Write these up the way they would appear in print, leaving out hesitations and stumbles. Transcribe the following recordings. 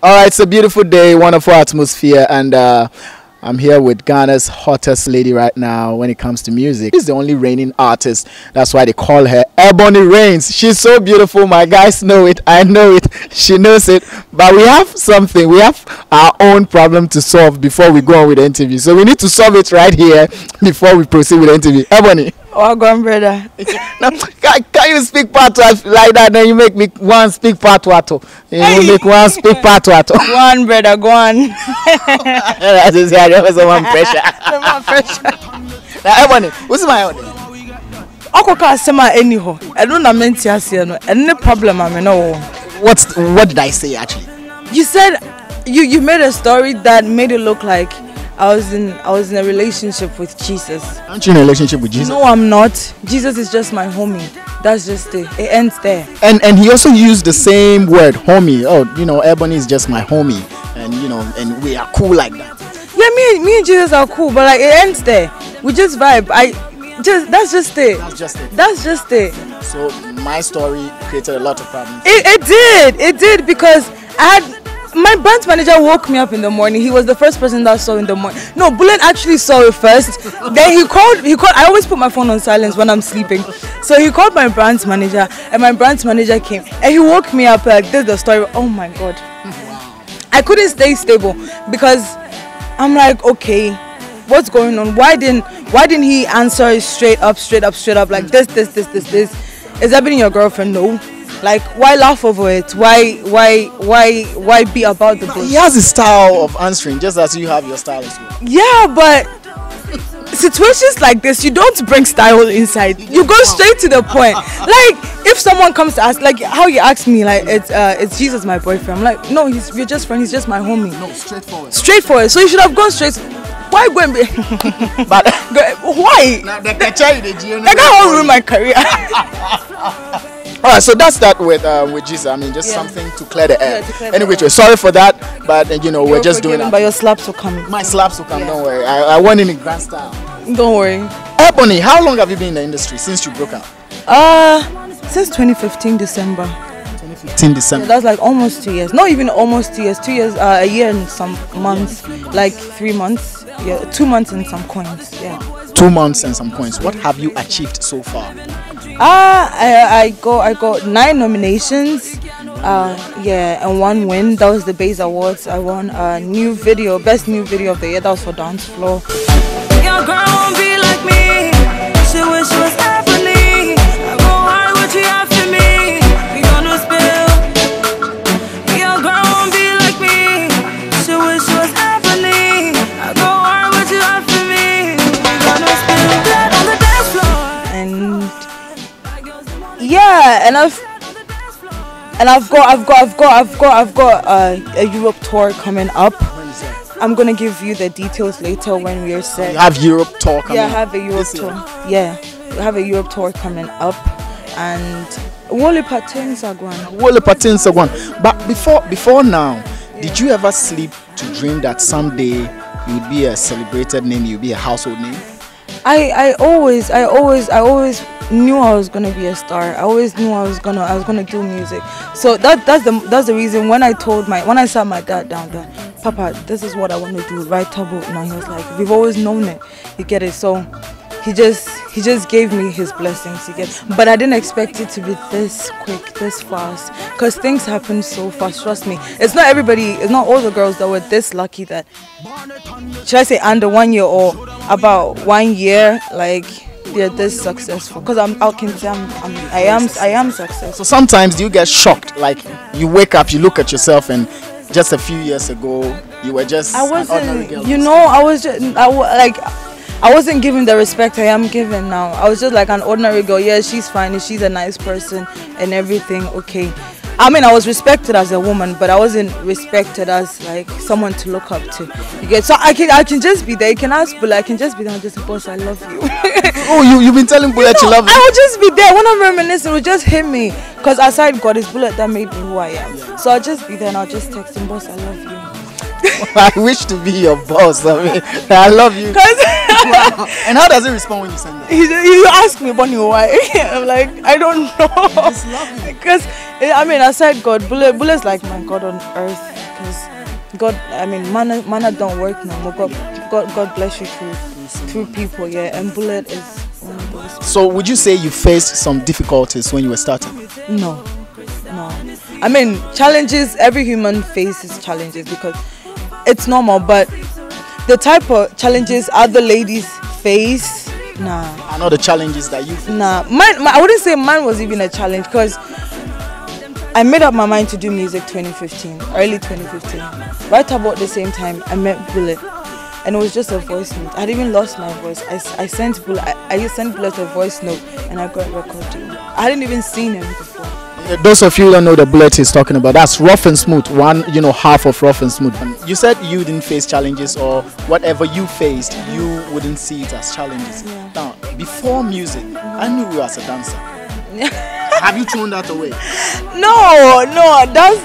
All right, it's a beautiful day, wonderful atmosphere, and I'm here with Ghana's hottest lady right now when it comes to music. She's the only reigning artist. That's why they call her Ebony Reigns. She's so beautiful. My guys know it. I know it. She knows it. But we have something. We have our own problem to solve before we go on with the interview. So we need to solve it right here before we proceed with the interview. Ebony. Oh, go on, brother. Now, can you speak patois like that? Then you make me one speak patois. You make one speak patois. Go on, brother, go on. That is yeah, there was one pressure. No pressure. Now, Ebony, what's my own? Okoka sema anyhow. I don't know menti ase no. Any problem I know. What did I say actually? You said you made a story that made it look like I was in a relationship with Jesus. Aren't you in a relationship with Jesus? No, I'm not. Jesus is just my homie. That's just it. It ends there. And he also used the same word, homie. Oh, you know, Ebony is just my homie, and you know, and we are cool like that. Yeah, me and Jesus are cool, but like it ends there. We just vibe. That's just it. That's just it. So my story created a lot of problems. It did because my brand manager woke me up in the morning. He was the first person that saw in the morning. No, Bullet actually saw it first. Then he called. I always put my phone on silence when I'm sleeping. So he called my brand manager, and my brand manager came, and he woke me up like this. The story. Oh my God. I couldn't stay stable because I'm like, okay, what's going on? Why didn't he answer it straight up like this? Is Ebony your girlfriend? No. Like, why laugh over it? Why be about the bush? He has his style of answering, just as you have your style as well. Yeah, but situations like this, you don't bring style inside. You go straight to the point. Like, if someone comes to ask, like how you asked me, like it's Jesus my boyfriend. I'm like, no, we're just friends. He's just my homie. No, straightforward. Straightforward. So you should have gone straight. Why go and be? But why? That can't ruin my career. Alright, so that's that with Jesus. I mean, just something to clear the air. Anyway, we're sorry for that, but you know, we're just doing it. But your slaps will come. My slaps will come. Don't worry. I won in a grand style. Don't worry. Ebony, how long have you been in the industry since you broke out? Since 2015 December. 2015 December. Yeah, that's like almost 2 years. Not even almost 2 years. 2 years. A year and some months. Like 3 months. Yeah, 2 months and some coins. Yeah. 2 months and some coins. What have you achieved so far? I got 9 nominations. Yeah, and 1 win. That was the Bass Awards. I won new video, best new video of the year. That was for Dance Floor. Your girl won't be like me. She wish she was Ebony. I go hard what you have for me. We gonna spill. Your girl won't be like me. She wish she was Ebony. I go hard what you have for me. We gonna spill blood on the dance floor. And yeah, and I've got a Europe tour coming up. I'm gonna give you the details later when we're set. You have Europe tour coming up? Yeah, I have a Europe tour. Yeah, we have a Europe tour coming up, and Wole Patins Sagwan. But before now, did you ever sleep to dream that someday you would be a celebrated name, you'd be a household name? I always knew I was gonna be a star. I always knew I was gonna do music. So that's the reason when I sat my dad down there, Papa, this is what I want to do, write taboo. Now he was like, we've always known it. You get it? So he just gave me his blessings. You get? But I didn't expect it to be this quick, this fast, because things happen so fast. Trust me. It's not all the girls that were this lucky that, should I say, under 1 year or about 1 year, like they're this successful. Because I am successful. So sometimes do you get shocked? Like you wake up, you look at yourself, and just a few years ago you were just an ordinary girl. You know, I wasn't given the respect I am given now. I was just like an ordinary girl. Yeah, she's fine. She's a nice person and everything. Okay. I mean, I was respected as a woman, but I wasn't respected as like someone to look up to. You get? So I can just be there. You can ask Bullet. I can just be there and just say, boss, I love you. Oh, you've been telling Bullet you love me? I would just be there. When I'm reminiscing, it would just hit me. Because aside God, it's Bullet that made me who I am. Yeah. So I'll just be there and I'll just text him, boss, I love you. I wish to be your boss. I mean, I love you. Wow. And how does he respond when you send that? He asked me, Bonnie, why? I'm like, I don't know. Because, I mean, aside God, Bullet's like my God on earth. because God, I mean, manna don't work no more. God bless you through people, yeah. And Bullet is one of those. So would you say you faced some difficulties when you were starting? No. I mean, challenges. Every human faces challenges because it's normal. But the type of challenges other ladies face, nah. I know the challenges that you face. Nah, I wouldn't say mine was even a challenge because I made up my mind to do music early 2015. Right about the same time, I met Bullet, and it was just a voice note. I had even lost my voice. I sent Bullet a voice note, and I got a record deal. I hadn't even seen him before. Those of you who don't know the Bullet he's talking about, that's Rough and Smooth, half of Rough and Smooth. You said you didn't face challenges, or whatever you faced, you wouldn't see it as challenges. Yeah. Now, before music, I knew you as a dancer. Have you thrown that away? No, that's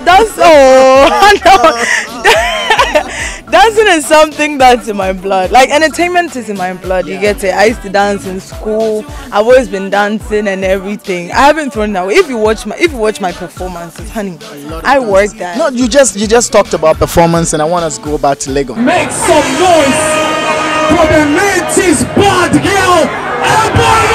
dancing is something that's in my blood. Like entertainment is in my blood. You get it. I used to dance in school. I've always been dancing and everything. I haven't thrown it away. If you watch my performances, honey, I worked that. No, you just talked about performance, and I want us to go back to Lagos. Make some noise for the 90s bad girl, Ebony!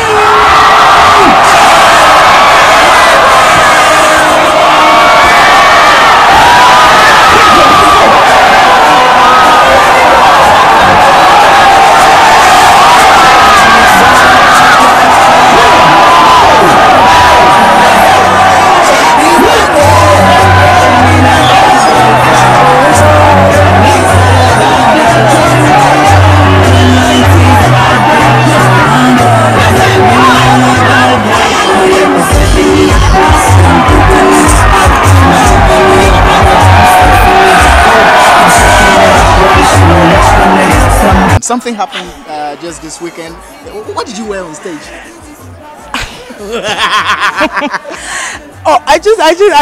Something happened just this weekend. What did you wear on stage? Oh, I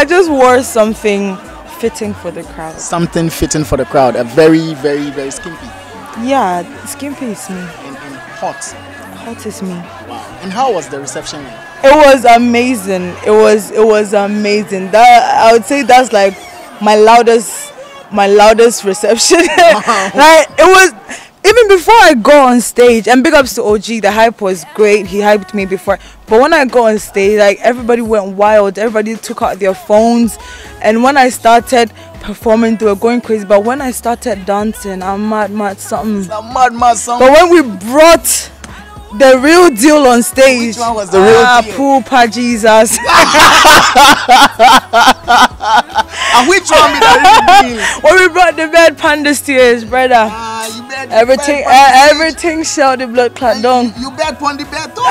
just wore something fitting for the crowd. Something fitting for the crowd. A very, very, very skimpy. Yeah, skimpy is me. And hot. Hot is me. Wow. And how was the reception like? It was amazing. It was amazing. That I would say that's like my loudest reception. Wow. Like it was. Even before I go on stage, and big ups to OG, the hype was great. He hyped me before. But when I go on stage, like everybody went wild. Everybody took out their phones. And when I started performing, they were going crazy. But when I started dancing, I'm mad something. But when we brought the real deal on stage. Which one was the real deal? Poopa Jesus. And which one be the real deal? When we brought the bad panda steers, brother. Everything showed the blood clot down. You bet on the bed too.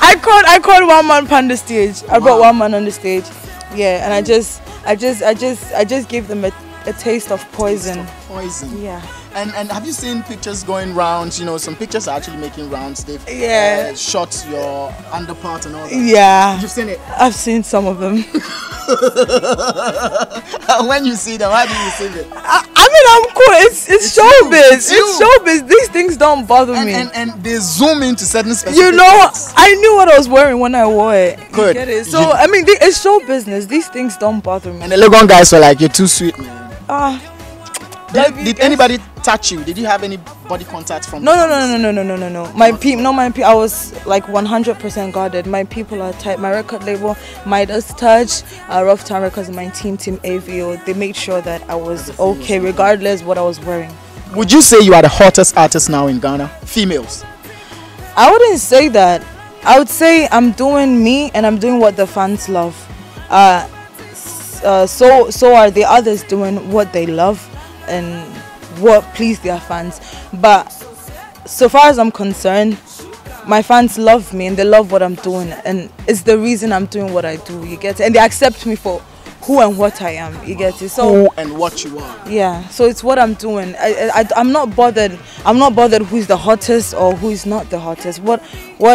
I called one man on the stage. I brought one man on the stage. Yeah, and I just gave them a taste of poison. Poison. Yeah. And have you seen pictures going rounds? You know, some pictures are actually making rounds. They've shot your underpart and all that. Yeah. You've seen it? I've seen some of them. When you see them, how do you see them? I mean, I'm cool. It's showbiz. It's showbiz. These things don't bother me. And they zoom into certain specific You know, things. I knew what I was wearing when I wore it. Good. You get it? So, I mean, it's show business. These things don't bother me. And the Legon guys were like, you're too sweet, man. Did anybody touch you? Did you have any body contact from? No. My people, I was like 100% guarded. My people are tight. My record label, Midas Touch, Rough Town Records, my team AVO. They made sure that I was okay, regardless what I was wearing. Would you say you are the hottest artist now in Ghana? Females? I wouldn't say that. I would say I'm doing me and I'm doing what the fans love. So are the others doing what they love and what please their fans. But so far as I'm concerned, my fans love me and they love what I'm doing, and it's the reason I'm doing what I do. You get it? And they accept me for who and what I am. You get it? So who and what you are. Yeah. So it's what I'm doing. I'm not bothered. I'm not bothered who's the hottest or who is not the hottest. What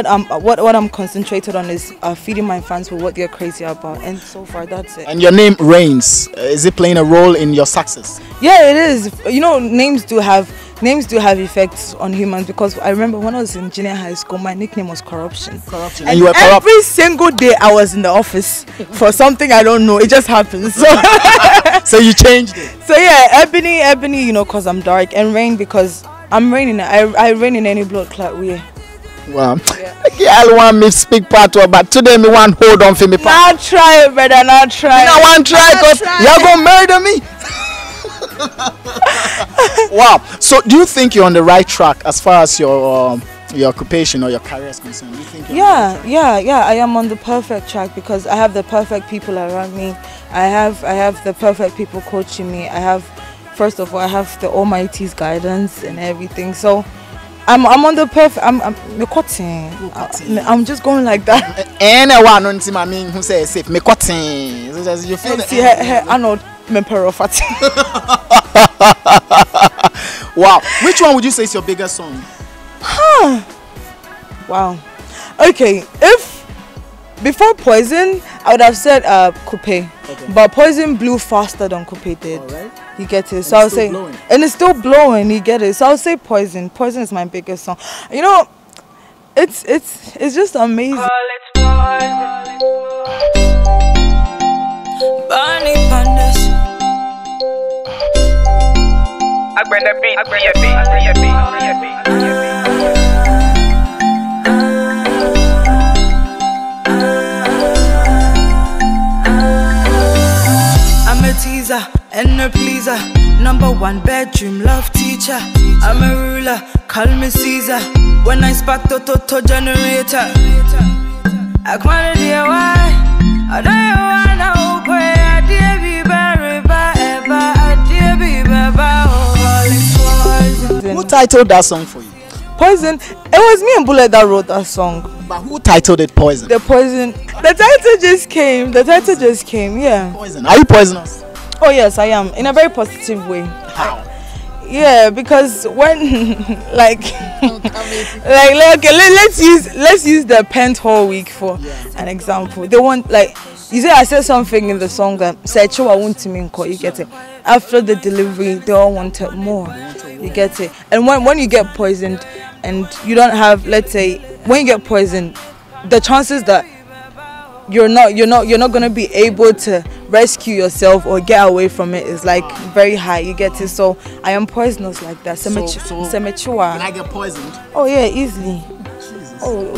I'm concentrated on is feeding my fans with what they're crazy about. And so far, that's it. And your name reigns. Is it playing a role in your success? Yeah, it is. You know, names do have names do have effects on humans, because I remember when I was in junior high school, my nickname was Corruption. Corruption. And you were corrupt. every single day I was in the office for something I don't know. It just happens. So, so you changed it. So yeah, Ebony, you know, cause I'm dark, and Rain because I'm raining. I rain in any blood clot way. Wow. Yeah, I want me speak part to, but today me want hold on for me. Not try, brother. Not try. I want try because you're gonna murder me. Wow. So do you think you're on the right track as far as your occupation or your career is concerned? Do you think Yeah. I am on the perfect track because I have the perfect people around me. I have the perfect people coaching me. First of all, I have the Almighty's guidance and everything. So I'm on the perfect. I'm just going like that. Anyone I mean who says if me cutting, you feel see Arnold Memperofat. Wow. Which one would you say is your biggest song? Wow. Okay, if before Poison, I would have said Coupe. Okay. But Poison blew faster than Coupe did. Right. You get it. So I'll say, and it's still blowing. You get it. So I'll say Poison. Poison is my biggest song. You know, it's just amazing. I'm a teaser and a pleaser, #1 bedroom love teacher. I'm a ruler, call me Caesar. When I spark to generator, I wanna dear why I don't wanna I dear be very Who titled that song for you? Poison. It was me and Bullet that wrote that song. But who titled it Poison? The Poison. The title just came. Yeah. Poison. Are you poisonous? Oh yes, I am. In a very positive way. How? Yeah, because when like okay, let's use the Pent Hall week for an example. They want you say I said something in the song that said "Cho, I want to mean you get it." After the delivery, they all wanted more. You get it. And when you get poisoned, and you don't have, let's say, when you get poisoned, the chances that you're not gonna be able to rescue yourself or get away from it is like very high. You get it. So I am poisonous like that. Can I get poisoned? Oh yeah, easily. Oh,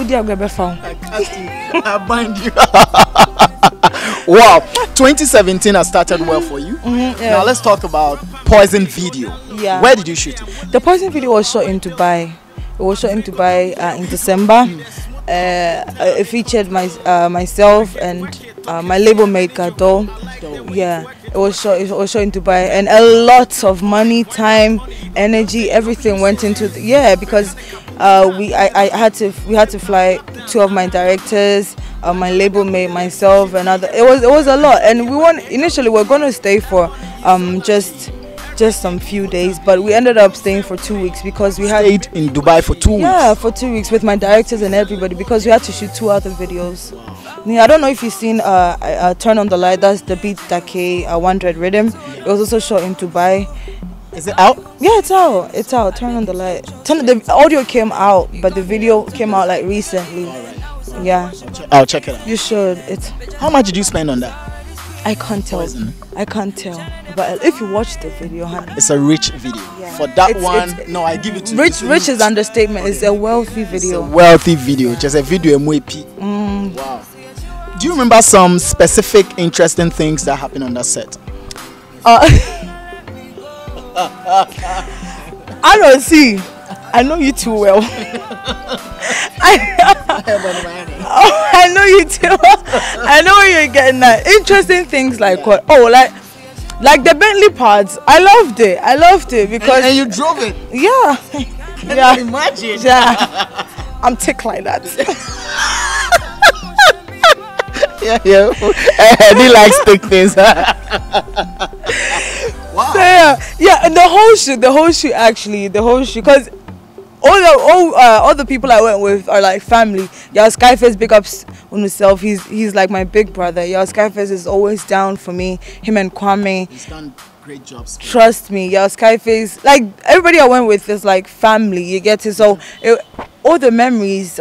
I bind you. Wow, 2017 has started well for you. Now let's talk about Poison video. Yeah. Where did you shoot it? The Poison video was shot in Dubai. It was shot in Dubai in December. It featured myself and my label mate Gado. Yeah, it was shot in Dubai, and a lot of money, time, energy, everything went into because we had to fly 2 of my directors, my label mate, myself, and other. It was a lot, and initially we were going to stay for just some few days, but we ended up staying for 2 weeks because we had stayed in Dubai for 2 weeks. Yeah, for 2 weeks with my directors and everybody, because we had to shoot 2 other videos. Yeah, I don't know if you've seen Turn on the Light. That's the beat that K Wondred Rhythm. It was also shot in Dubai. Is it out? Yeah, it's out. It's out. Turn on the Light. The audio came out, but the video came out like recently. Yeah. I'll check it out. You should. How much did you spend on that? I can't tell. Poison. I can't tell. But if you watch the video, it's a rich video. Yeah. For that no, I give it to you. Rich is understatement. It's a wealthy video. It's a wealthy video. Just a video MWP. Wow. Do you remember some specific interesting things that happened on that set? I don't see. I know you too well. I know you too. I know where you're getting at. Interesting things like what? Oh, like the Bentley parts. I loved it because. And you drove it. Yeah. Yeah. Imagine. Yeah. I'm tick like that. Yeah. He likes thick things. Wow. So, yeah, and the whole shoot actually, because all the people I went with are like family. Yeah, Skyface big ups on himself. He's like my big brother. Yeah, Skyface is always down for me. Him and Kwame. He's done great job. Trust me, yeah, Skyface. Like everybody I went with is like family. You get it. So all the memories.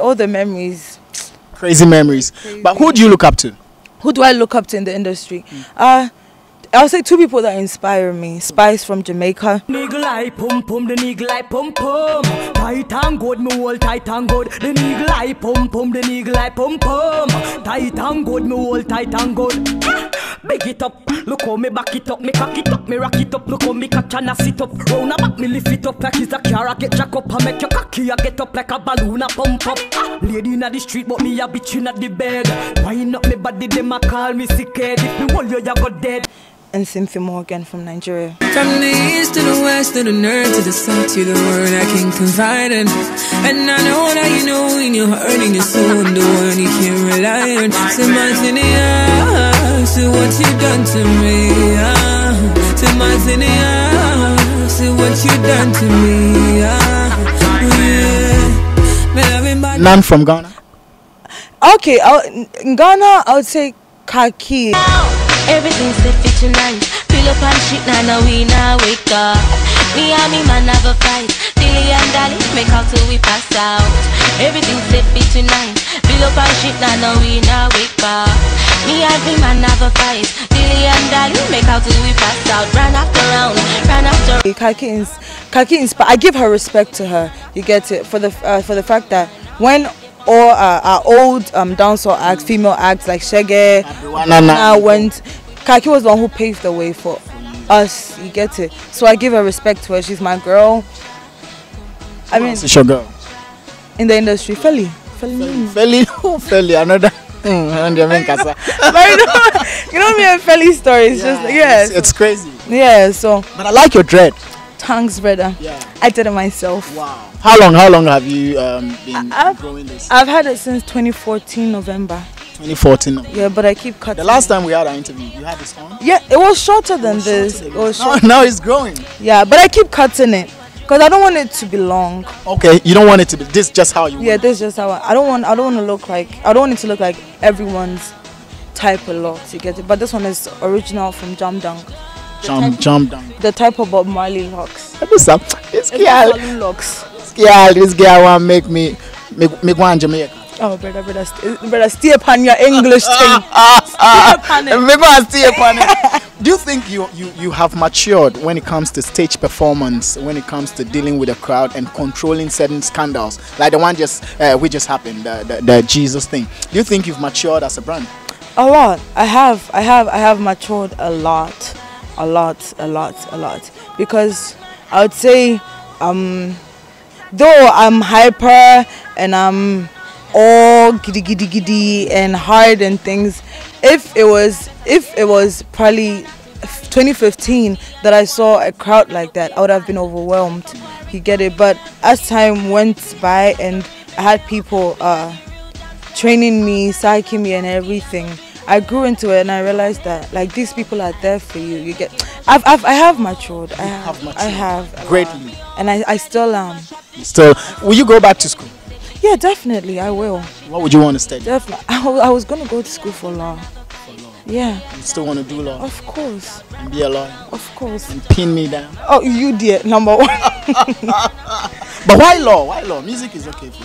Crazy memories. Crazy. But who do you look up to? Who do I look up to in the industry? I'll say two people that inspire me. Spice from Jamaica. Nigga like pum pum, the nigga like pum pum. Tight and good, me hold tight and good. The nigga like pum pum, the nigga like pum pum. Tight and good, me hold tight and good. Big it up, look how me back it up, me cock it up, me rock it up. Look how me catch and I sit up. Round back, me lift it up like it's a car. I get jack up, I make your cocky, I get up like a balloon, I pump up. Lady in the street, but me a bitch in the bed. Wind up me body, them a call me sick head. If me hold you, you go dead. And Cynthia Morgan from Nigeria. From the east to the west, to the north to the south, you're the word I can confide in. And I know that you know when you're hurting your soul, I'm the one you can rely on. Say my say what you done to me. Say my say what you done to me. Yeah. None from Ghana. Okay, in Ghana, I would say Kaki. Everything's fit tonight. Fill up and shit, now we now wake up. Me and me man have a fight. Dilly and Dally make out till we pass out. Everything's fit tonight. Fill up and shit, now we now wake up. Me and me man have a fight. Dilly and Dally make out till we pass out. Run after round, run after. Kaki I give her respect to her. You get it for the fact that when all our old dancehall acts, female acts like Shege, went. Kaki was the one who paved the way for us. You get it. So I give her respect to her. She's my girl. I mean, it's your girl in the industry, Feli, another. You know me and Feli stories. Yeah, just yes, it's crazy. Yeah. So, but I like your dread. Thanks, brother. Yeah, I did it myself. Wow. How long have you been growing this? I've had it since 2014 November. 2014. Yeah, but I keep cutting. The last time we had our interview, you had this on? Yeah, it was shorter than this. It was shorter. Now it's growing. Yeah, but I keep cutting it because I don't want it to be long. Okay, you don't want it to be. This just how you want. Yeah, this is just how I don't want to look like. I don't want it to look like everyone's type of locks. You get it? But this one is original from Jam Dunk. Jam Dunk. The type of Bob Marley locks. This girl. Locks. This girl want make me go in Jamaica. Oh, brother, stay upon your English thing. Stay upon it. Do you think you have matured when it comes to stage performance, when it comes to dealing with a crowd and controlling certain scandals, like the one which just happened, the Jesus thing? Do you think you've matured as a brand? A lot. I have matured a lot, because I would say, though I'm hyper and I'm all giddy and hard and things, if it was probably 2015 that I saw a crowd like that, I would have been overwhelmed. You get it? But as time went by and I had people training me, psyching me and everything, I grew into it and I realized that like these people are there for you. You get, I have matured. I have greatly, and I still am. Still, will you go back to school? Yeah, definitely, I will. What would you want to study? Definitely, I was gonna go to school for law. Yeah. You still want to do law? Of course. And be a lawyer? Of course. And pin me down? Oh, you did, number one. But why law? Why law? Music is okay for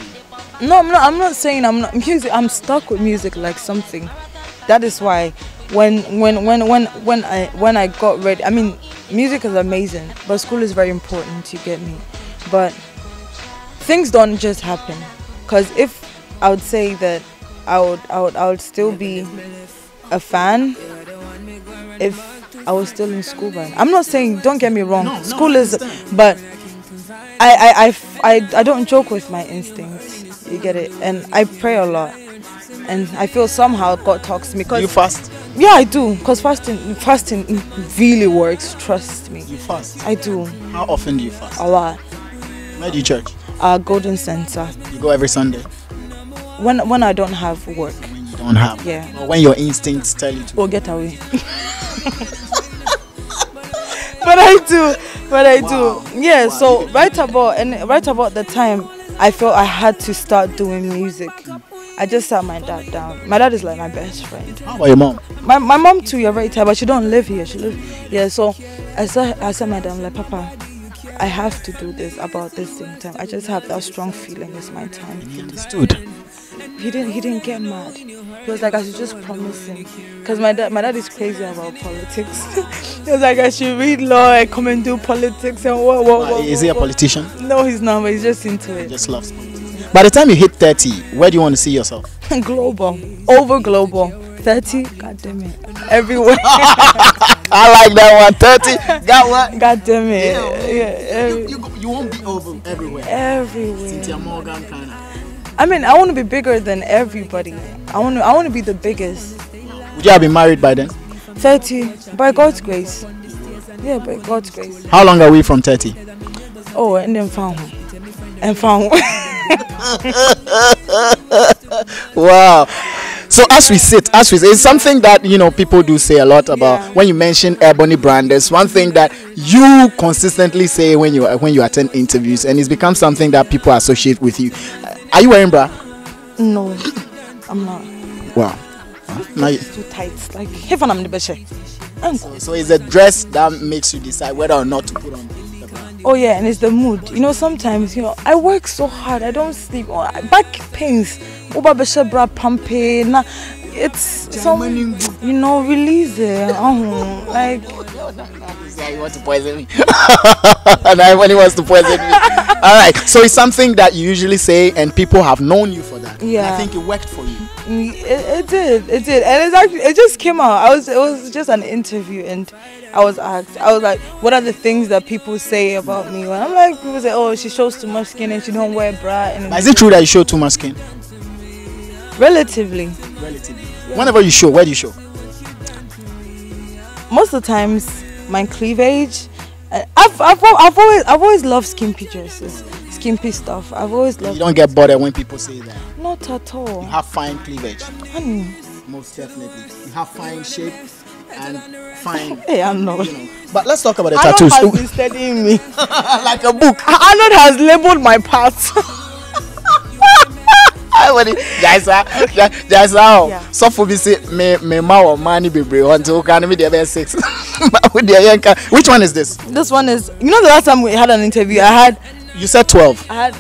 you. No, I'm not saying I'm not music. I'm stuck with music like something. That is why when I got ready, I mean, music is amazing, but school is very important. You get me? But things don't just happen. Cause if I would say that I would still be a fan if I was still in school. But I'm not saying, don't get me wrong, school is, but I don't joke with my instincts. You get it? And I pray a lot, and I feel somehow God talks to me. Cause you fast? Yeah, I do. Cause fasting really works. Trust me. You fast? I do. How often do you fast? A lot. Where do you church? Golden Center. You go every Sunday? When I don't have work. When you don't have? Yeah. Or when your instincts tell you to? Oh, get away. But I do. Yeah. Wow. So right about the time I felt I had to start doing music, I just sat my dad down. My dad is like my best friend. How about your mom? My mom too. You're right, but she don't live here. She lives. Yeah. So I said, madam, like, Papa, I have to do this about this same time. I just have that strong feeling it's my time. He understood. He didn't get mad. He was like, I should just promise him. Because my dad is crazy about politics. He was like, I should read law and come and do politics and what. Is he a politician? No, he's not, but he's just into it. He just loves politics. By the time you hit 30, where do you want to see yourself? Global. Over global. 30, god damn it. Everywhere. I like that one. 30, got what? God damn it. You won't be over everywhere. Everywhere. Cynthia Morgan kind of. I mean, I want to be bigger than everybody. I want to be the biggest. Would you have been married by then? 30, by God's grace. Yeah, by God's grace. How long are we from 30? Oh, and then found. And found. Wow. So as we sit, it's something that, you know, people do say a lot about. When you mention Ebony Brandes, one thing that you consistently say when you attend interviews, and it's become something that people associate with you. Are you wearing bra? No, I'm not. Wow. Now It's too tight. Like, if I'm the best. so it's a dress that makes you decide whether or not to put on the bra. Oh yeah, and it's the mood. You know, sometimes, you know, I work so hard. I don't sleep. Oh, back pains. Bra pumping. It's some, you know, release it. Like. You want to poison me? And everybody wants to poison me. All right. So it's something that you usually say, and people have known you for that. Yeah. And I think it worked for you. It did, and it's actually, it just came out. It was just an interview, and I was asked. I was like, what are the things that people say about me? And I'm like, people say, oh, she shows too much skin and she don't wear bra. And But is it true that you show too much skin? Relatively. Yeah. Whenever you show, where do you show? Most of the times, my cleavage. I've always loved skimpy dresses, skimpy stuff. I've always loved. You don't get bothered when people say that. Not at all. You have fine cleavage. Honey. Most definitely. You have fine shape and fine. Hey, Arnold. You know. But let's talk about the Arnold tattoos. has been studying me like a book. Arnold has labeled my parts. Just how so for me say me ma or money be until can be the 6. Which one is this? This one is, you know, the last time we had an interview, you said 12. I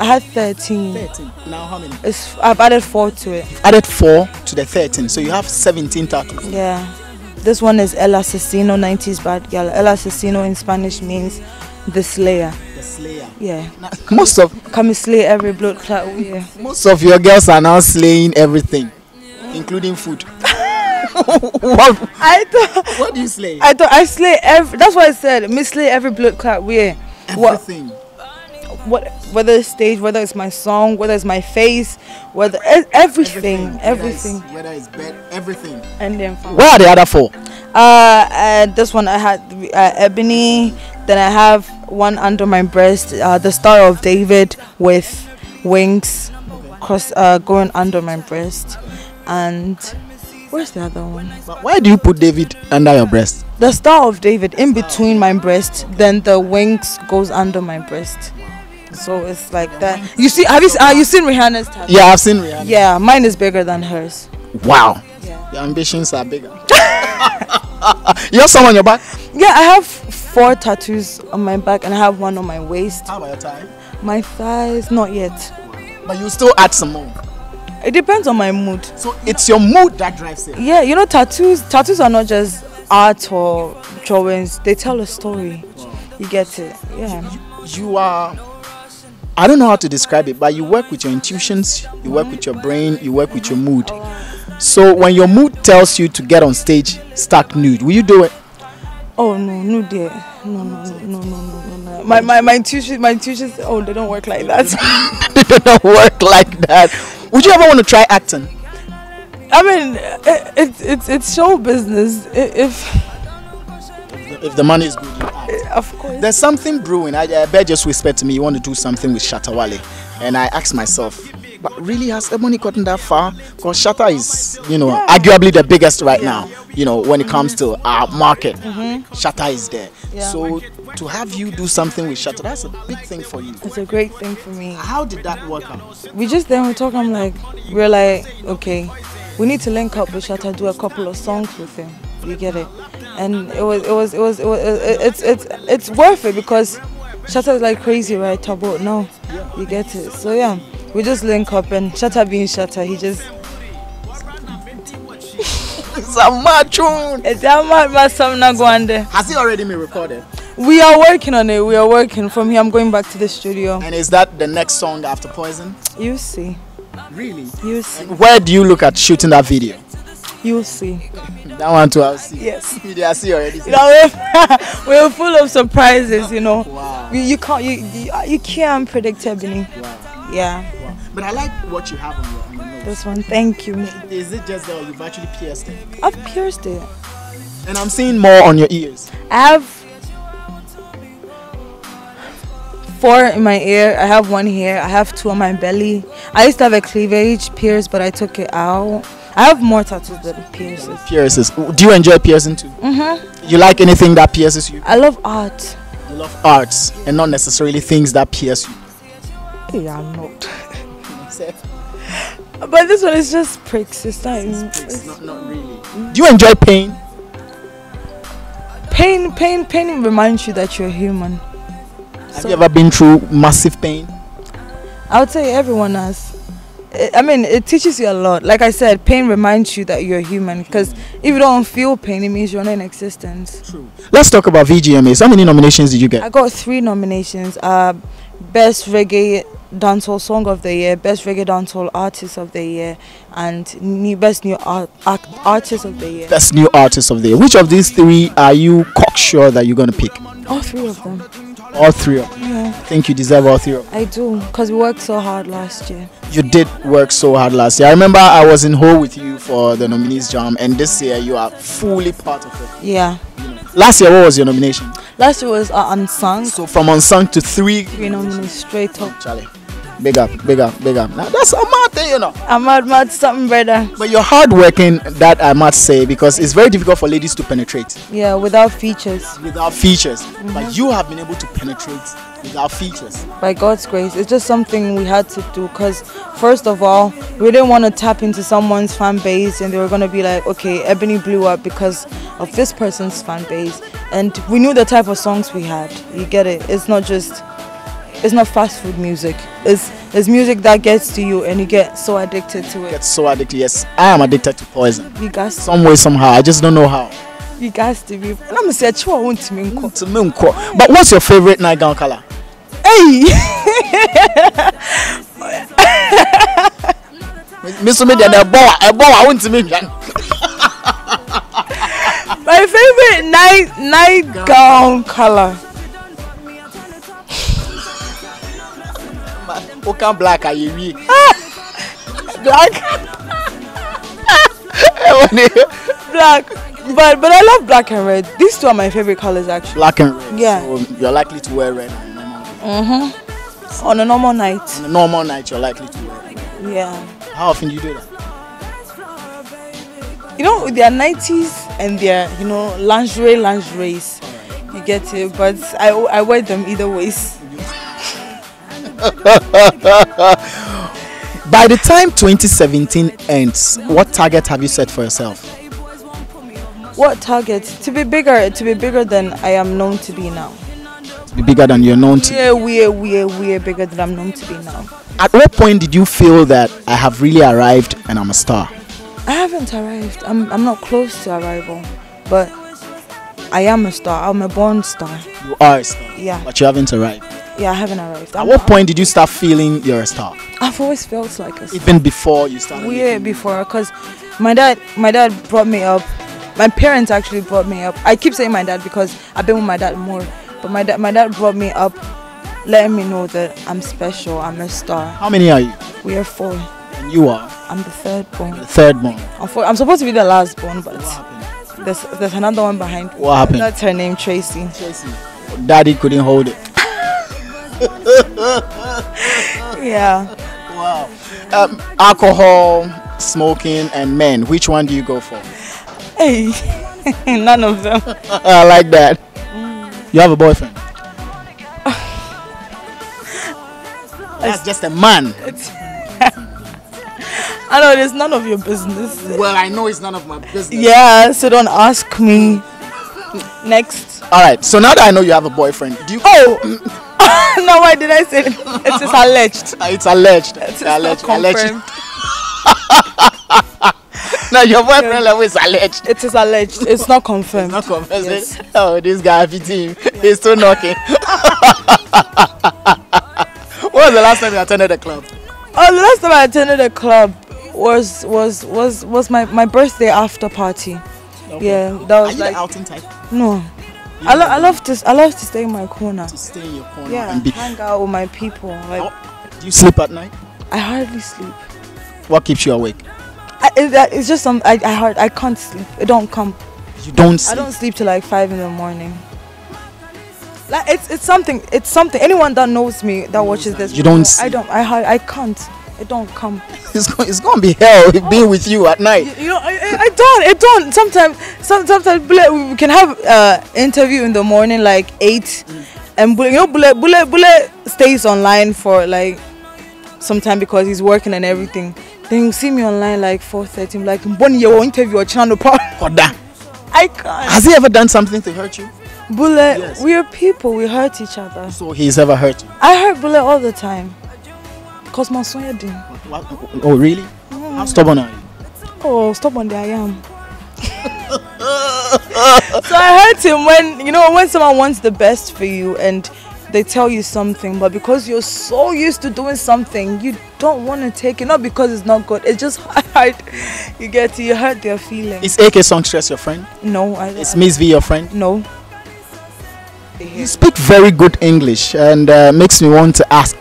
had 13. 13. Now how many? I've added 4 to it. Added 4 to the 13, so you have 17 tattoos. Yeah. This one is El Asesino, 90s bad girl. El Asesino in Spanish means the slayer. The slayer. Yeah. Now, most of come slay every blood clot. Yeah. Most of your girls are now slaying everything, including food. What do you slay? I slay every. That's what I said. Me slay every blood clot. Yeah. Everything. Whether it's stage, whether it's my song, whether it's my face, whether everything. Whether it's bed, everything. And then where are the other 4? This one I had Ebony. Then I have one under my breast, the Star of David with wings, going under my breast. And where's the other one? But why do you put David under your breast? The Star of David in between my breast, then the wings goes under my breast. So it's like that. You see, have you seen Rihanna's tattoo? Yeah, I've seen Rihanna. Yeah, mine is bigger than hers. Wow. Yeah. Your ambitions are bigger. You have some on your back? Yeah, I have 4 tattoos on my back and I have one on my waist. How about your thigh? My thighs, not yet. But you still add some more? It depends on my mood. So it's your mood that drives it? Yeah, you know, tattoos are not just art or drawings. They tell a story. Wow. You get it? Yeah. You are... I don't know how to describe it, but you work with your intuitions, you work with your brain, you work with your mood. So when your mood tells you to get on stage, stark nude, will you do it? Oh no, no dear. No. My intuitions, oh, they don't work like that. They don't work like that. Would you ever want to try acting? I mean, it's show business. If the money is good, you act. Of course. There's something brewing. I bet just whispered to me you want to do something with Shatta Wale, and I asked myself, but really has Ebony gotten that far? Because Shatta is, arguably the biggest right now. You know, when it comes to our market, Shatta is there. Yeah. So to have you do something with Shatta, that's a big thing for you. It's a great thing for me. How did that work out? We just then we talk. We're like, okay, we need to link up with Shatta, do a couple of songs with him. You get it? and it's worth it because Shatta is like crazy right about now. You get it. So yeah, we just link up and Shatta being Shatta, he just It's a mad tune. it's a mad something not going there. Has it already been recorded? We are working on it. We are working. From here I'm going back to the studio. And is that the next song after Poison? You see. Really? You see. Where do you look at shooting that video? You see. That one too, I'll see. Yes. I see already. You know, we're full of surprises, you know. Wow. You can't predict Ebony. Wow. Yeah. Wow. But I like what you have on your nose. This one, thank you. Is it just that you've actually pierced it? I've pierced it. And I'm seeing more on your ears. I have 4 in my ear. I have 1 here. I have 2 on my belly. I used to have a cleavage pierce, but I took it out. I have more tattoos than pierces. Pierces. Do you enjoy piercing too? You like anything that pierces you? I love art. You love arts and not necessarily things that pierce you. Yeah, I'm not. But this one is just pricks. It's not. Not really. Do you enjoy pain? Pain reminds you that you're human. Have you ever been through massive pain? I would say everyone has. I mean, it teaches you a lot. Like I said, pain reminds you that you're human. Because if you don't feel pain, it means you're not in existence. True. Let's talk about VGMAs. How many nominations did you get? I got 3 nominations. Best Reggae Dancehall Song of the Year, Best Reggae Dancehall Artist of the Year, and Best New Artist of the Year. Best New Artist of the Year. Which of these 3 are you cocksure that you're going to pick? All 3 of them. All 3 of them? Yeah. I think you deserve all 3 of them. I do, because we worked so hard last year. You did work so hard last year. I remember I was in Ho with you for the nominees jam, and this year you are fully part of it. Yeah. Last year, what was your nomination? Last year was Unsung. So from unsung to 3 nominees straight up. Charlie, big up. Now that's a mad thing, you know. I'm mad something, brother. But you're hard working, that I must say, because it's very difficult for ladies to penetrate. Yeah, without features. Without features. But you have been able to penetrate without features. By God's grace, it's just something we had to do. Because first of all, we didn't want to tap into someone's fan base, and they were gonna be like, okay, Ebony blew up because of this person's fan base, and we knew the type of songs we had. You get it? It's not fast food music. It's music that gets to you and you get so addicted to it. Get so addicted. Yes, I am addicted to Poison. You guys, some way, somehow. I just don't know how. You guys to be. And I'm saying, I want to me. But what's your favorite nightgown color? Hey. Mr. Media, the boy, I want to make. My favorite nightgown color. What kind black are you? Black. Black. But I love black and red. These 2 are my favorite colors actually. Black and red. Yeah. So you're likely to wear red on a normal night. On a normal night, you're likely to wear red. Yeah. How often do you do that? You know, there are 90s and there are, lingeries. You get it, but I wear them either ways. By the time 2017 ends, what target have you set for yourself? What target? To be bigger than I am known to be now. To be bigger than you're known to. Yeah, we're bigger than I'm known to be now. At what point did you feel that I have really arrived and I'm a star? I haven't arrived. I'm not close to arrival, but I am a star. I'm a born star. You are a star. Yeah. But you haven't arrived. Yeah, I haven't arrived. At what point did you start feeling you're a star? I've always felt like a star. Even before you started? Way before, because my dad brought me up. My parents actually brought me up. I keep saying my dad because I've been with my dad more. But my dad brought me up, letting me know that I'm special. I'm a star. How many are you? We are 4. And you are? I'm the 3rd born. The 3rd born. I'm supposed to be the last born, but there's another one behind me. What happened? That's her name, Tracy. Daddy couldn't hold it. Yeah. Wow. Alcohol, smoking, and men. Which one do you go for? Hey, none of them. I like that. You have a boyfriend? That's just a man. I know it's none of your business. Well, I know it's none of my business. Yeah, so don't ask me. Next. All right. So now that I know you have a boyfriend, do you? Oh. No, why did I say it? It is alleged. It's alleged. It's alleged. not Alleged. confirmed. No, your boyfriend always alleged. It is alleged. It's not confirmed. Not confessed. Yes. Oh, this guy team. He's still knocking. When was the last time you attended a club? Oh, the last time I attended a club was my birthday after party. Okay. Yeah, that Are was you like the outing type? no. I love to stay in my corner. To stay in your corner Yeah, and be. hang out with my people. Like Do you sleep at night? I hardly sleep. What keeps you awake? It's just some. I can't sleep. It don't come. You don't sleep. I don't sleep till like 5 in the morning. Like it's something. It's something. Anyone that knows me that watches this. You don't I sleep. don't. I can't. It don't come. It's gonna be hell being with you at night. You know, I don't. It don't. Sometimes we can have interview in the morning like 8, and Bule stays online for like some time because he's working and everything. Then you see me online like 4:30. I'm like, Bonnie, your interview or channel part. Koda. I can't. Has he ever done something to hurt you? Bule, Yes. we are people. We hurt each other. So he's ever hurt you? I hurt Bule all the time. Cause my son did. What? Oh really? How stubborn are you? Oh, stop on there, I am. So I hurt him when someone wants the best for you and they tell you something, but because you're so used to doing something, you don't want to take it. Not because it's not good. It's just hard. You hurt their feelings. Is AK Songstress your friend? No, Is Miss V your friend? no. You speak very good English and makes me want to ask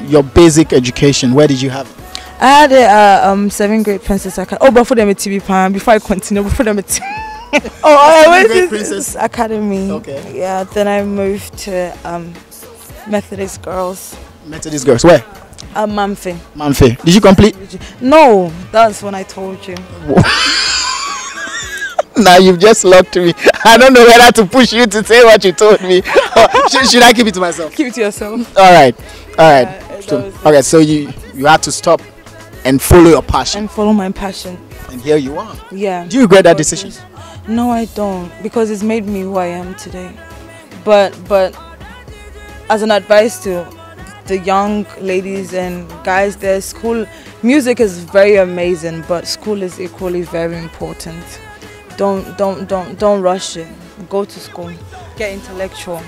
your basic education. Where did you have it? I had a 7th grade Princess Academy. Oh, before them a TV pan. Before I continue, before them a TV. Oh, I went Grade to Princess Academy. Okay. Yeah. Then I moved to Methodist Girls. Methodist Girls. Where? Mamfe. Manfe. Did you complete? No, that's when I told you. Now you've just locked me. I don't know whether to push you to say what you told me. Should I keep it to myself? Keep it to yourself. All right. that was Okay, so you had to stop and follow your passion. And follow my passion. And here you are. Yeah. Do you regret that decision? No, I don't, because it's made me who I am today. But as an advice to the young ladies and guys there, music is very amazing, but school is equally very important. Don't rush it. Go to school. Get intellectual.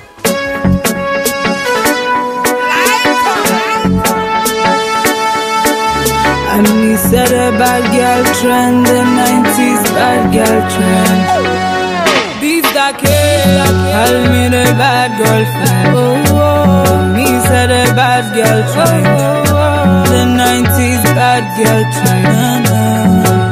And me said a bad girl trend, the 90s bad girl trend. Beef that call me the bad girlfriend. Me said a bad girl trend, the 90s bad girl trend.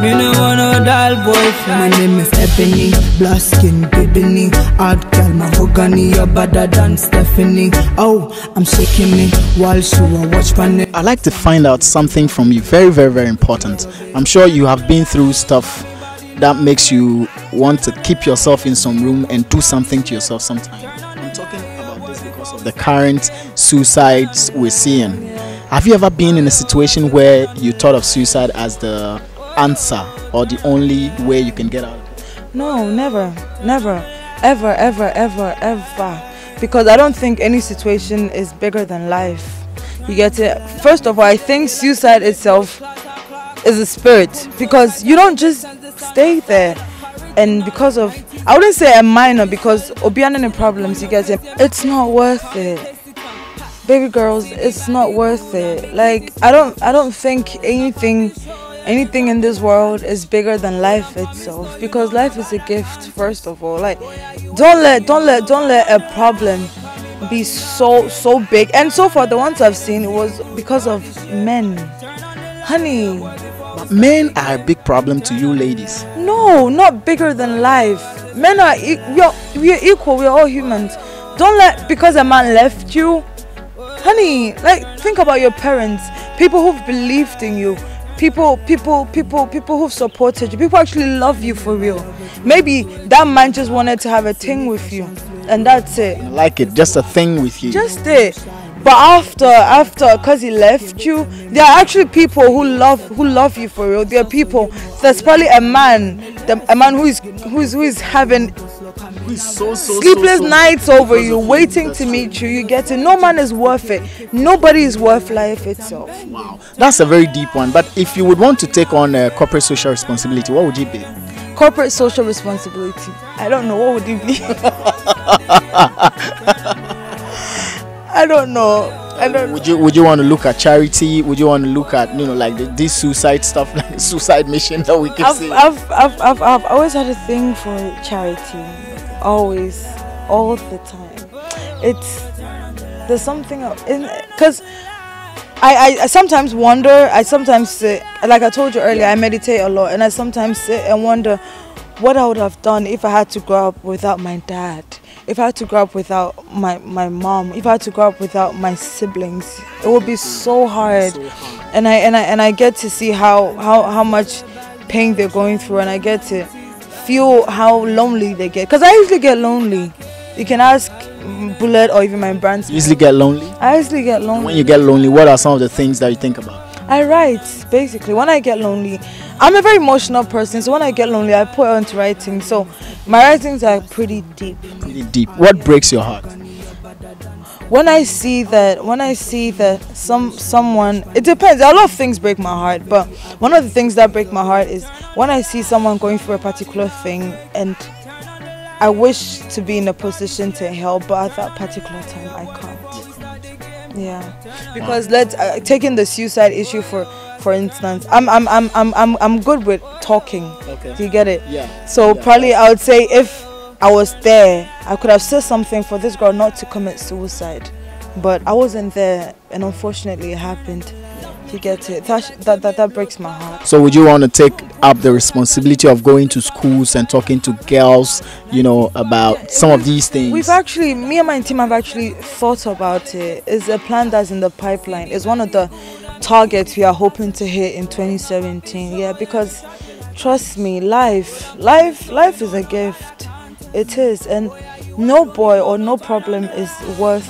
Me no want no dull boyfriend. My name is Ebony, black skin, Ebony. Hard girl, mahogany, you're better than Stephanie. Oh, I'm shaking me while she will watch my. I'd like to find out something from you, very, very, very important. I'm sure you have been through stuff that makes you want to keep yourself in some room and do something to yourself sometime. I'm talking about this because of the current suicides we're seeing. Have you ever been in a situation where you thought of suicide as the answer or the only way you can get out of it? No, never, ever. Because I don't think any situation is bigger than life. You get it? First of all, I think suicide itself is a spirit, because you don't just stay there. And because of, I wouldn't say a minor, because obiana problems, you get it? It's not worth it. Baby girls, it's not worth it. Like, I don't think anything in this world is bigger than life itself, because life is a gift. First of all, like, don't let a problem be so big. And so far the ones I've seen, it was because of men, honey. But men are a big problem to you ladies. No, not bigger than life. Men are we are equal. We are all humans. Don't let, because a man left you, honey, like, think about your parents, people who've believed in you, people who've supported you, people actually love you for real. Maybe that man just wanted to have a thing with you, and that's it. I like it, just a thing with you. Just it. But after, cause he left you, there are actually people who love you for real. There are people. There's probably a man who is having Sleepless nights over you, waiting to meet you. You get it. No man is worth it. Nobody is worth life itself. Wow, that's a very deep one. But if you would want to take on corporate social responsibility, what would it be? Corporate social responsibility. I don't know. What would it be? I don't know. Would you want to look at charity? Would you want to look at like this suicide stuff, like suicide mission that we can see? I've always had a thing for charity. Always, all the time. There's something because I sometimes wonder. I sometimes sit, like I told you earlier, I meditate a lot, and I sometimes sit and wonder what I would have done if I had to grow up without my dad. If I had to grow up without my mom, if I had to grow up without my siblings, it would be so hard. And I get to see how much pain they're going through, and I get to feel how lonely they get. Because I usually get lonely. You can ask Bullet or even my brands. You usually get lonely? I usually get lonely. When you get lonely, what are some of the things that you think about? I write, basically. When I get lonely, I'm a very emotional person, so when I get lonely, I put it onto writing. So my writings are pretty deep. Pretty deep. What breaks your heart? When I see that someone, it depends. A lot of things break my heart, but one of the things that break my heart is when I see someone going through a particular thing and I wish to be in a position to help, but at that particular time I can't. Yeah, because taking the suicide issue for instance, I'm good with talking. Okay. Do you get it? Yeah. So probably I would say if I was there, I could have said something for this girl not to commit suicide, but I wasn't there, and unfortunately it happened. You get it? That breaks my heart. So would you want to take up the responsibility of going to schools and talking to girls, about some of these things? Me and my team have actually thought about it. It's a plan that's in the pipeline. It's one of the targets we are hoping to hit in 2017. Yeah, because trust me, life is a gift. It is, and no boy or no problem is worth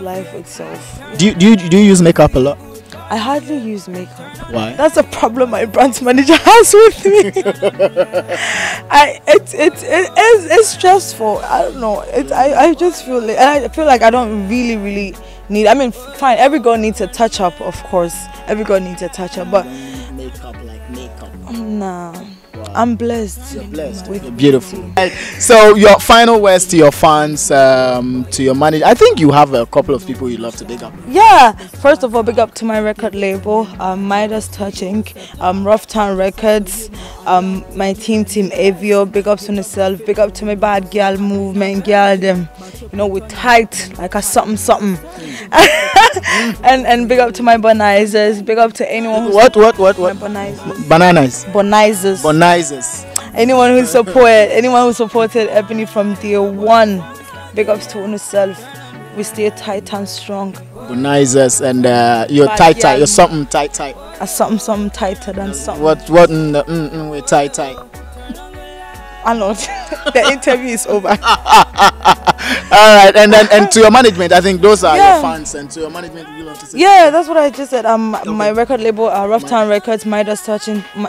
life itself. Do you use makeup a lot? I hardly use makeup. Why? That's a problem my brand manager has with me. It's stressful. I don't know. I just feel like, and I feel like I don't really need. I mean, fine. Every girl needs a touch up, of course. Every girl needs a touch up, but makeup. Nah. I'm blessed. You're blessed. You're beautiful. Right. So your final words to your fans, to your manager. I think you have a couple of people you love to big up. Yeah. First of all, big up to my record label, Midas Touch Inc., Rough Town Records, my team Avio. Big up to myself. Big up to my bad girl movement, girl them. We tight like a something. and big up to my bonizers. Big up to anyone who's what? My bonizers. Anyone who supported Ebony from day one. Big ups to yourself. We stay tight and strong. Bonizers, and you're tight. You're something tight. Something tighter than something. What in the we're tight. Arnold, the interview is over. All right, and to your management, I think those are your fans, and to your management, you want to say? Yeah, that's what I just said. My record label, Rough Town Records, Midas Touch, my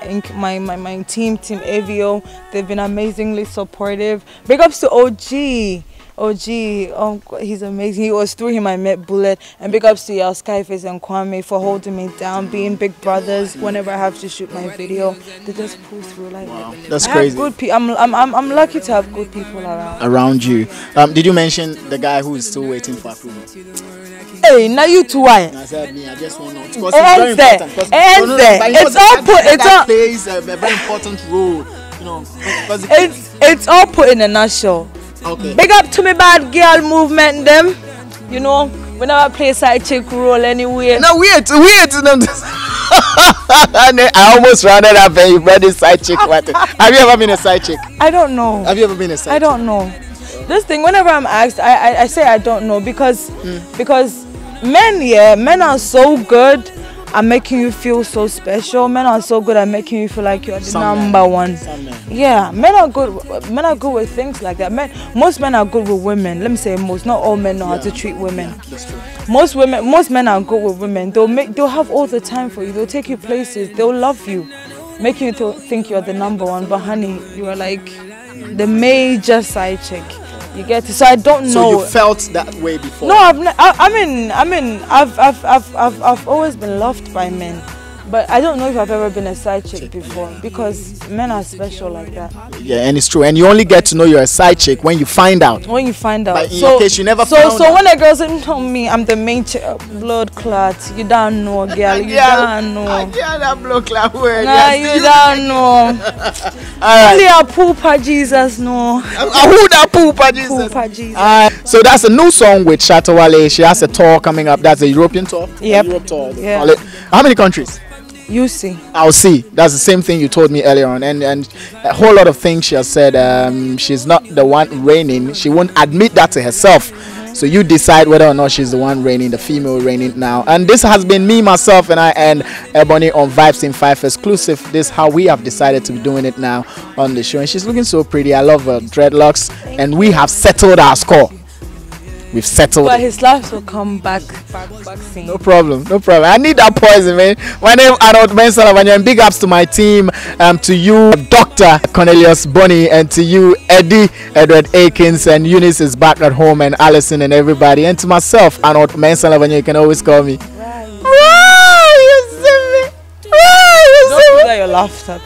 team Avio. They've been amazingly supportive. Big ups to OG. He's amazing. It was through him I met Bullet. And big ups to y'all, Skyface and Kwame, for holding me down, being big brothers. Whenever I have to shoot my video, they just pull through like wow, that's crazy. I'm lucky to have good people around you. Did you mention the guy who is still waiting for approval? Hey, now you too, why? I said me. I just want to know. It's all put. It plays a very important role. It's all put in a nutshell. Okay. Big up to me bad girl movement them. Whenever I play side chick role anyway. No, wait. I almost rounded up and you brought this side chick. Have you ever been a side chick? I don't know. Have you ever been a side chick? I don't know. This thing, whenever I'm asked, I say I don't know because men are so good at making you feel so special. Men are so good at making you feel like you're the number one. Yeah, men are good with things like that. Most men are good with women. Let me say most. Not all men know how to treat women. Yeah, that's true. Most men are good with women. They'll have all the time for you. They'll take you places. They'll love you, make you think you're the number one. But honey, you are like the major side chick. You get it? So I don't know. So you felt that way before? No, I've always been loved by men, but I don't know if I've ever been a side chick before, because men are special like that. Yeah, and it's true. And you only get to know you're a side chick when you find out. When you find out. But in your case, you never found out. So when a girl says, "No, me, I'm the main blood clot," you don't know, girl. You don't know. Yeah, that blood clot word. Nah, you don't know. Only a pooper Jesus know. Who that pooper Jesus? Pooper Jesus. So that's a new song with Shatawale. She has a tour coming up. That's a European tour. Yep. Europe tour. Yeah. Call it. How many countries? You see. I'll see. That's the same thing you told me earlier on, and a whole lot of things she has said. She's not the one reigning. She won't admit that to herself. So you decide whether or not she's the one reigning, the female reigning now. And this has been me, myself, and Ebony on Vibes in 5 exclusive. This is how we have decided to be doing it now on the show. And she's looking so pretty. I love her dreadlocks, and we have settled our score. We've settled. But his laughs will come back soon. No problem, no problem. I need that poison, man. My name is Arnold and big ups to my team, to you, Dr. Cornelius Bonnie, and to you, Eddie, Edward Akins, and Eunice is back at home, and Allison and everybody, and to myself, Arnold Mensalavanya, you can always call me. Right. You see me. Right, you see me. Don't do that, your laughter.